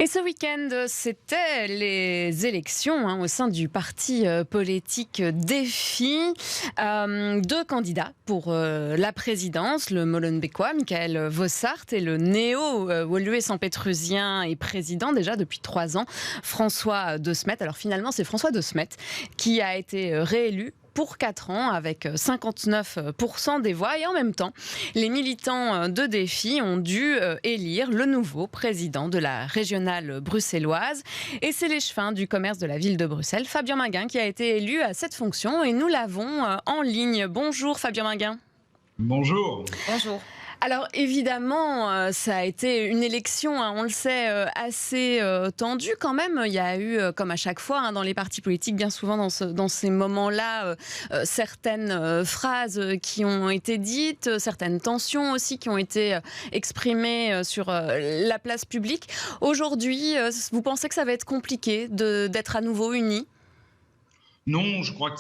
Et ce week-end, c'était les élections au sein du parti politique Défi. Deux candidats pour la présidence, le Molenbeekois, Michael Vossart, et le néo-woluwe-Saint-Pétrusien et président déjà depuis 3 ans, François De Smet. Alors finalement, c'est François De Smet qui a été réélu pour 4 ans avec 59% des voix. Et en même temps, les militants de Défi ont dû élire le nouveau président de la régionale bruxelloise. Et c'est l'échevin du commerce de la ville de Bruxelles, Fabien Minguin, qui a été élu à cette fonction. Et nous l'avons en ligne. Bonjour Fabien Minguin. Bonjour. Bonjour. Alors évidemment, ça a été une élection, on le sait, assez tendue quand même. Il y a eu, comme à chaque fois dans les partis politiques, bien souvent dans ces moments-là, certaines phrases qui ont été dites, certaines tensions aussi qui ont été exprimées sur la place publique. Aujourd'hui, vous pensez que ça va être compliqué d'être à nouveau unis ? Non, je crois que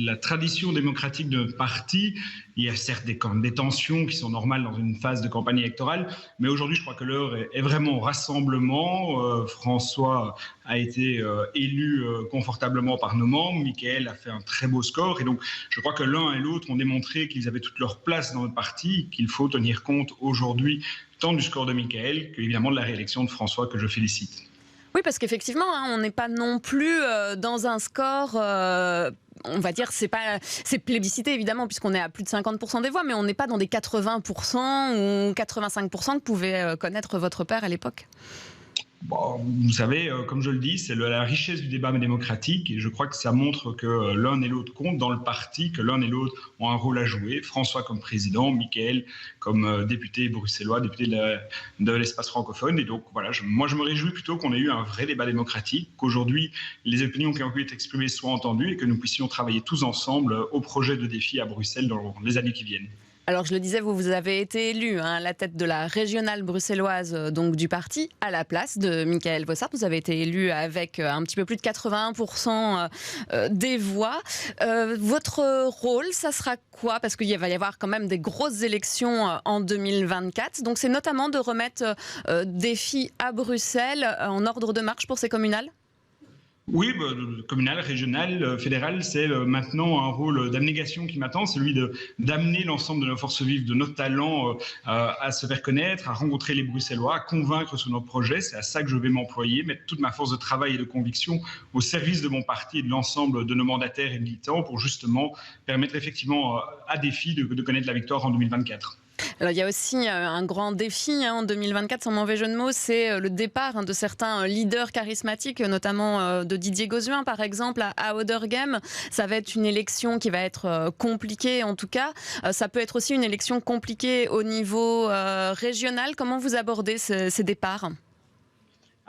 la tradition démocratique de notre parti, il y a certes des tensions qui sont normales dans une phase de campagne électorale, mais aujourd'hui je crois que l'heure est vraiment au rassemblement. François a été élu confortablement par nos membres, Michael a fait un très beau score, et donc je crois que l'un et l'autre ont démontré qu'ils avaient toute leur place dans notre parti, qu'il faut tenir compte aujourd'hui tant du score de Michael qu'évidemment de la réélection de François, que je félicite. Oui, parce qu'effectivement, on n'est pas non plus dans un score, on va dire, c'est plébiscité évidemment, puisqu'on est à plus de 50% des voix, mais on n'est pas dans des 80% ou 85% que pouvait connaître votre père à l'époque. Bon, vous savez, comme je le dis, c'est la richesse du débat démocratique, et je crois que ça montre que l'un et l'autre comptent dans le parti, que l'un et l'autre ont un rôle à jouer. François comme président, Michael comme député bruxellois, député de l'espace francophone. Et donc voilà, moi je me réjouis plutôt qu'on ait eu un vrai débat démocratique, qu'aujourd'hui les opinions qui ont pu être exprimées soient entendues et que nous puissions travailler tous ensemble au projet de Défi à Bruxelles dans les années qui viennent. Alors je le disais, vous avez été élu à la tête de la régionale bruxelloise donc du parti, à la place de Michael Vossart. Vous avez été élu avec un petit peu plus de 81% des voix. Votre rôle, ça sera quoi ? Parce qu'il va y avoir quand même des grosses élections en 2024. Donc c'est notamment de remettre Défi à Bruxelles en ordre de marche pour ces communales ? Oui, communal, régional, fédéral, c'est maintenant un rôle d'abnégation qui m'attend, celui d'amener l'ensemble de nos forces vives, de nos talents à se faire connaître, à rencontrer les Bruxellois, à convaincre sur notre projet. C'est à ça que je vais m'employer, mettre toute ma force de travail et de conviction au service de mon parti et de l'ensemble de nos mandataires et militants pour justement permettre effectivement à Défi de connaître la victoire en 2024. Alors, il y a aussi un grand défi en 2024, sans mauvais jeu de mots, c'est le départ de certains leaders charismatiques, notamment de Didier Gauzuin par exemple à Ouderghem. Ça va être une élection qui va être compliquée en tout cas. Ça peut être aussi une élection compliquée au niveau régional. Comment vous abordez ces départs ?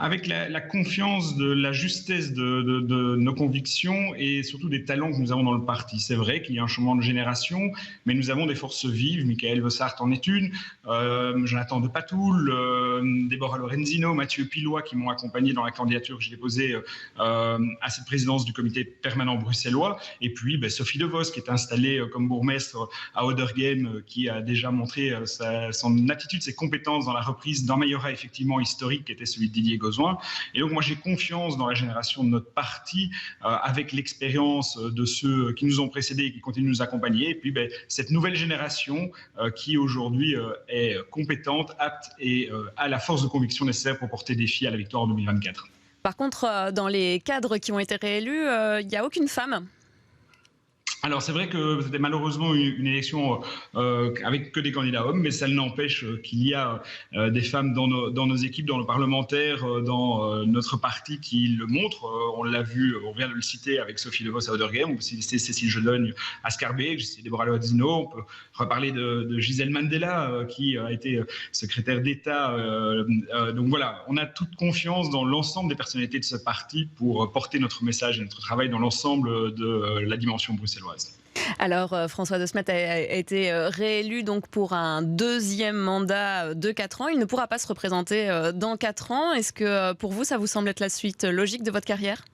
Avec la confiance de la justesse de nos convictions et surtout des talents que nous avons dans le parti. C'est vrai qu'il y a un changement de génération, mais nous avons des forces vives. Michael Vossart en est une, Jonathan de Patoul, Déborah Lorenzino, Mathieu Pilois qui m'ont accompagné dans la candidature que j'ai déposée à cette présidence du comité permanent bruxellois. Et puis Sophie De Vos qui est installée comme bourgmestre à Ouderghem, qui a déjà montré son attitude, ses compétences dans la reprise d'un majorat effectivement historique qui était celui de Didier Gauzuin. Et donc moi j'ai confiance dans la génération de notre parti avec l'expérience de ceux qui nous ont précédés et qui continuent de nous accompagner, et puis cette nouvelle génération qui aujourd'hui est compétente, apte et a la force de conviction nécessaire pour porter Défi à la victoire en 2024. Par contre, dans les cadres qui ont été réélus, il n'y a aucune femme. Alors c'est vrai que c'était malheureusement une élection avec que des candidats hommes, mais ça n'empêche qu'il y a des femmes dans nos équipes, dans nos parlementaires, dans notre parti qui le montrent. On l'a vu, on vient de le citer avec Sophie De Vos à Ouderghem, on peut citer Cécile Jelogne à Scarbeck, Déborah Lorenzino, on peut reparler de Gisèle Mandela qui a été secrétaire d'État. Donc voilà, on a toute confiance dans l'ensemble des personnalités de ce parti pour porter notre message et notre travail dans l'ensemble de la dimension bruxelloise. Alors François De Smet a été réélu donc pour un deuxième mandat de 4 ans. Il ne pourra pas se représenter dans 4 ans. Est-ce que pour vous, ça vous semble être la suite logique de votre carrière ?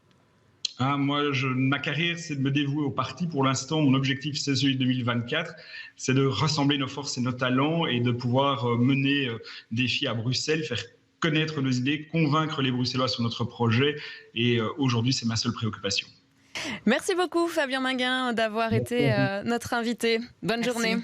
Moi, ma carrière, c'est de me dévouer au parti. Pour l'instant, mon objectif, c'est celui de 2024. C'est de rassembler nos forces et nos talents et de pouvoir mener Défi à Bruxelles, faire connaître nos idées, convaincre les Bruxellois sur notre projet. Et aujourd'hui, c'est ma seule préoccupation. Merci beaucoup Fabien Minguin d'avoir été notre invité. Bonne journée.